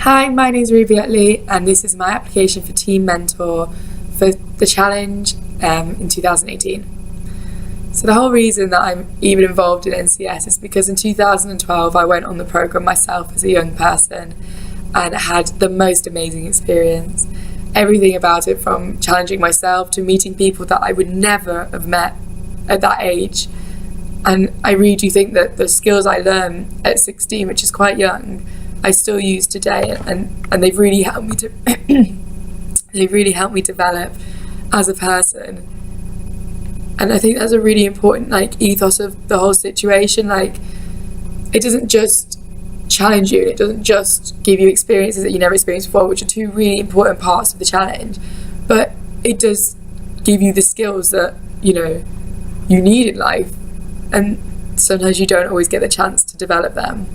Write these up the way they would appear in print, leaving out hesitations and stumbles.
Hi, my name is Uttley, and this is my application for Team Mentor for the challenge in 2018. So the whole reason that I'm even involved in NCS is because in 2012 I went on the programme myself as a young person and had the most amazing experience. Everything about it, from challenging myself to meeting people that I would never have met at that age. And I really do think that the skills I learned at 16, which is quite young, I still use today, and they've really helped me to they've really helped me develop as a person. And I think that's a really important ethos of the whole situation. It doesn't just challenge you, it doesn't just give you experiences that you never experienced before, which are two really important parts of the challenge, but it does give you the skills that you need in life, and sometimes you don't always get the chance to develop them.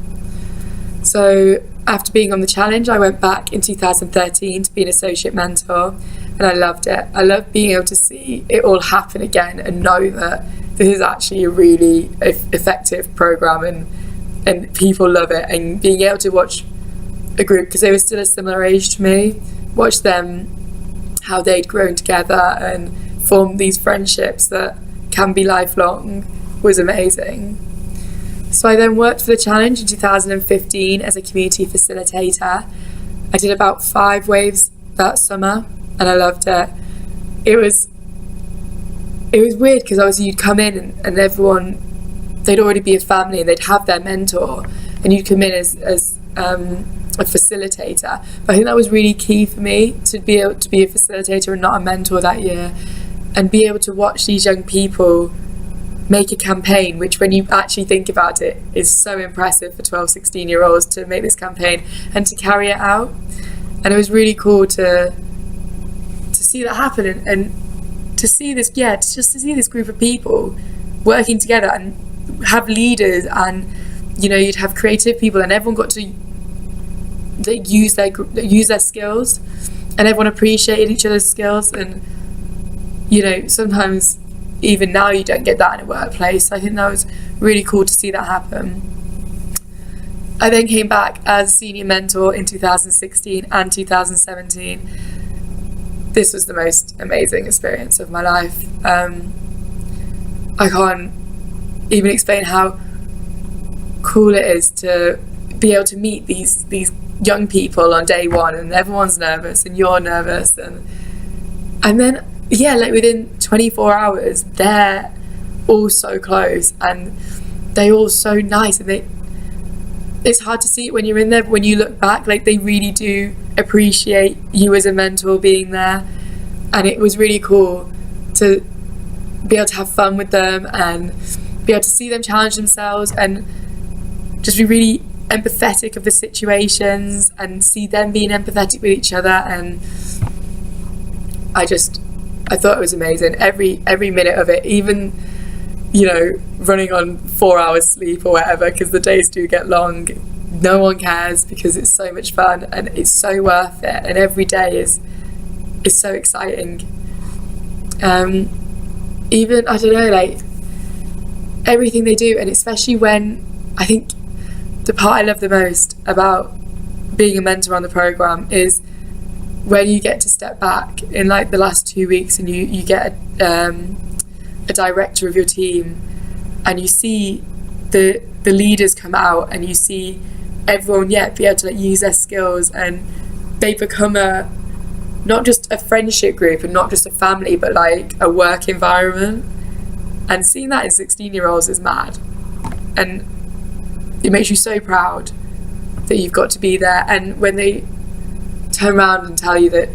So after being on the challenge, I went back in 2013 to be an associate mentor, and I loved it. I loved being able to see it all happen again and know that this is actually a really effective programme and people love it, and being able to watch a group, because they were still a similar age to me, watch them, how they'd grown together and formed these friendships that can be lifelong, was amazing. So I then worked for the challenge in 2015 as a community facilitator. I did about 5 waves that summer and I loved it. It was weird because obviously you'd come in and everyone, they'd already be a family and they'd have their mentor, and you'd come in as a facilitator. But I think that was really key for me, to be able to be a facilitator and not a mentor that year, and be able to watch these young people make a campaign, which when you actually think about it is so impressive for 12-16-year-olds to make this campaign and to carry it out. And it was really cool to see that happen, and to see this, just to see this group of people working together and have leaders, and you'd have creative people, and everyone got to use their skills, and everyone appreciated each other's skills. And sometimes even now you don't get that in a workplace. I think that was really cool to see that happen. I then came back as senior mentor in 2016 and 2017. This was the most amazing experience of my life. I can't even explain how cool it is to be able to meet these young people on day one, and everyone's nervous and you're nervous, and then within 24 hours they're all so close and they all so nice, and it's hard to see it when you're in there, but when you look back, they really do appreciate you as a mentor being there. And it was really cool to be able to have fun with them and be able to see them challenge themselves and just be really empathetic of the situations and see them being empathetic with each other. And I thought it was amazing, every minute of it, even running on 4 hours sleep or whatever, because the days do get long. No one cares because it's so much fun and it's so worth it, and every day is so exciting. Even, I don't know, everything they do, and especially when, I think the part I love the most about being a mentor on the programme is when you get to step back in the last 2 weeks, and you get a director of your team, and you see the leaders come out, and you see everyone be able to use their skills, and they become not just a friendship group and not just a family, but a work environment. And seeing that in 16-year-olds is mad, and it makes you so proud that you've got to be there. And when they turn around and tell you that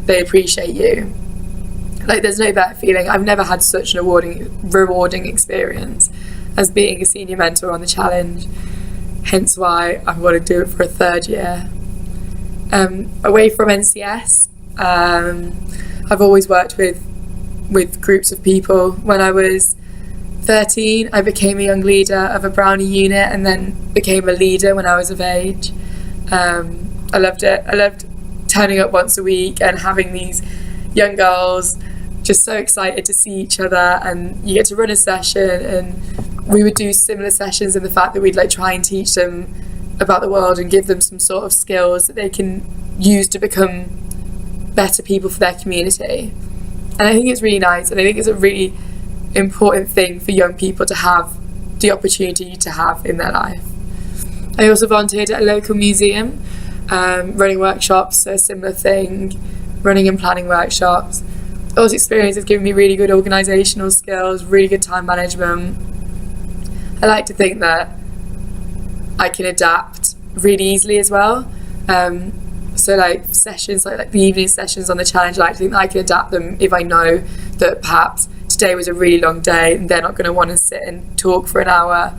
they appreciate you, there's no better feeling. I've never had such an rewarding experience as being a senior mentor on the challenge, hence why I want to do it for a 3rd year. Away from NCS, I've always worked with groups of people. When I was 13, I became a young leader of a Brownie unit, and then became a leader when I was of age. I loved it. I loved turning up once a week and having these young girls just so excited to see each other, and you get to run a session, and we would do similar sessions in the fact that we'd try and teach them about the world and give them some sort of skills that they can use to become better people for their community. And I think it's really nice, and I think it's a really important thing for young people to have the opportunity to have in their life. I also volunteered at a local museum, running workshops, so a similar thing, running and planning workshops. Those experiences have given me really good organisational skills, really good time management. I like to think that I can adapt really easily as well. So like sessions, like the evening sessions on the challenge, I like to think that I can adapt them if I know that perhaps today was a really long day and they're not going to want to sit and talk for an hour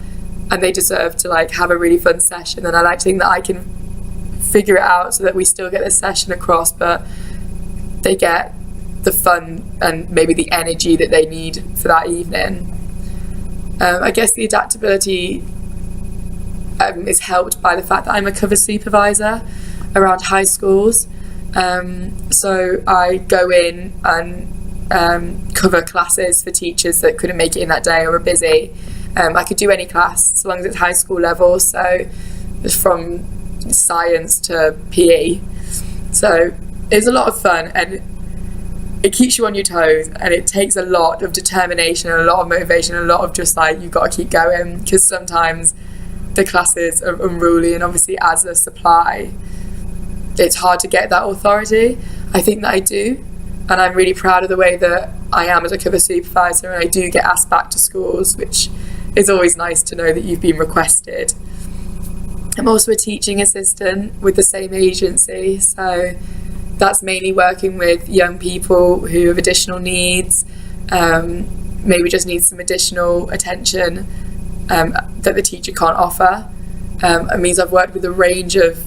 and they deserve to like have a really fun session. And I like to think that I can figure it out so that we still get the session across, but they get the fun and maybe the energy that they need for that evening. I guess the adaptability is helped by the fact that I'm a cover supervisor around high schools. So I go in and cover classes for teachers that couldn't make it in that day or were busy. I could do any class so long as it's high school level, so it's from science to PE. So it's a lot of fun and it keeps you on your toes, and it takes a lot of determination and a lot of motivation and a lot of just like, you've got to keep going, because sometimes the classes are unruly, and obviously as a supply it's hard to get that authority. I think that I do, and I'm really proud of the way that I am as a cover supervisor, and I do get asked back to schools, which is always nice to know that you've been requested. I'm also a teaching assistant with the same agency, so that's mainly working with young people who have additional needs, maybe just need some additional attention that the teacher can't offer. It means I've worked with a range of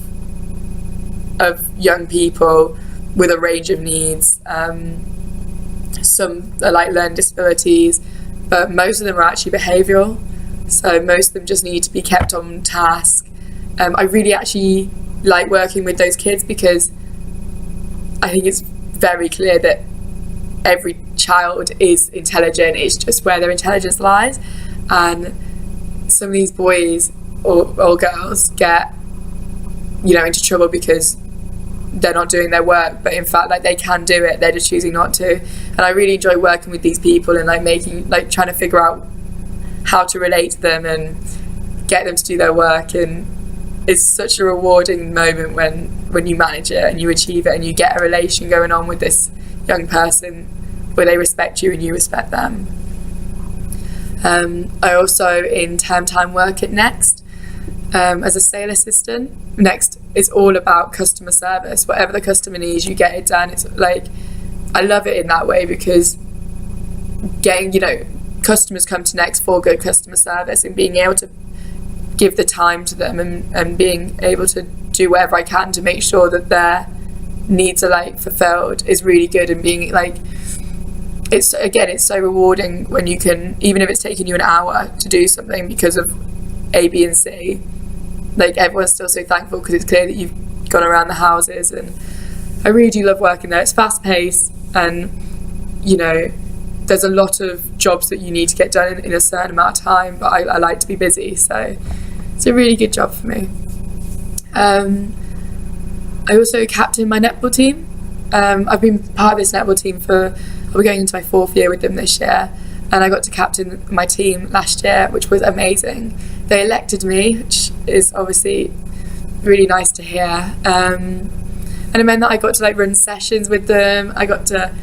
young people with a range of needs. Some are like learning disabilities, but most of them are actually behavioural, so most of them just need to be kept on task. I really actually like working with those kids because I think it's very clear that every child is intelligent, it's just where their intelligence lies, and some of these boys or girls get, into trouble because they're not doing their work, but in fact, like, they can do it, they're just choosing not to. And I really enjoy working with these people and trying to figure out how to relate to them and get them to do their work. And it's such a rewarding moment when you manage it and you achieve it and you get a relation going on with this young person where they respect you and you respect them. I also in term time work at Next as a sale assistant. Next is all about customer service. Whatever the customer needs, you get it done. It's like, I love it in that way because customers come to Next for good customer service, and being able to give the time to them and being able to do whatever I can to make sure that their needs are fulfilled is really good. And being it's so rewarding when you can, even if it's taking you an hour to do something because of A, B and C, everyone's still so thankful because it's clear that you've gone around the houses. And I really do love working there. It's fast paced, and there's a lot of jobs that you need to get done in a certain amount of time, but I like to be busy, so it's a really good job for me. I also captain my netball team. I've been part of this netball team I'll be going into my 4th year with them this year, and I got to captain my team last year, which was amazing. They elected me, which is obviously really nice to hear, and it meant that I got to run sessions with them. I got to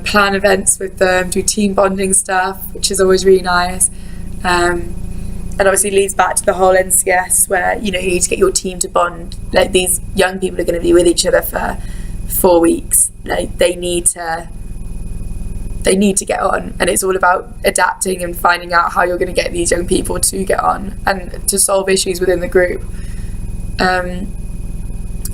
plan events with them, do team bonding stuff, which is always really nice, and obviously leads back to the whole NCS where you need to get your team to bond. These young people are going to be with each other for 4 weeks. They need to get on, and it's all about adapting and finding out how you're going to get these young people to get on and to solve issues within the group.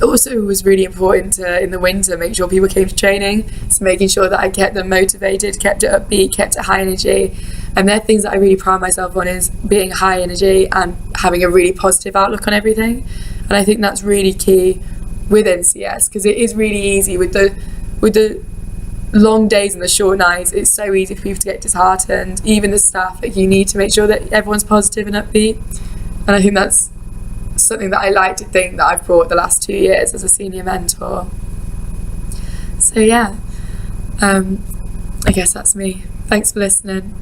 Also, it was really important to, in the winter, make sure people came to training, so making sure that I kept them motivated, kept it upbeat, kept it high energy. And they're things that I really pride myself on, is being high energy and having a really positive outlook on everything. And I think that's really key with NCS, because it is really easy with the long days and the short nights. It's so easy for people to get disheartened. Even the staff, you need to make sure that everyone's positive and upbeat. And I think that's something that I like to think that I've brought the last 2 years as a senior mentor. So yeah, I guess that's me. Thanks for listening.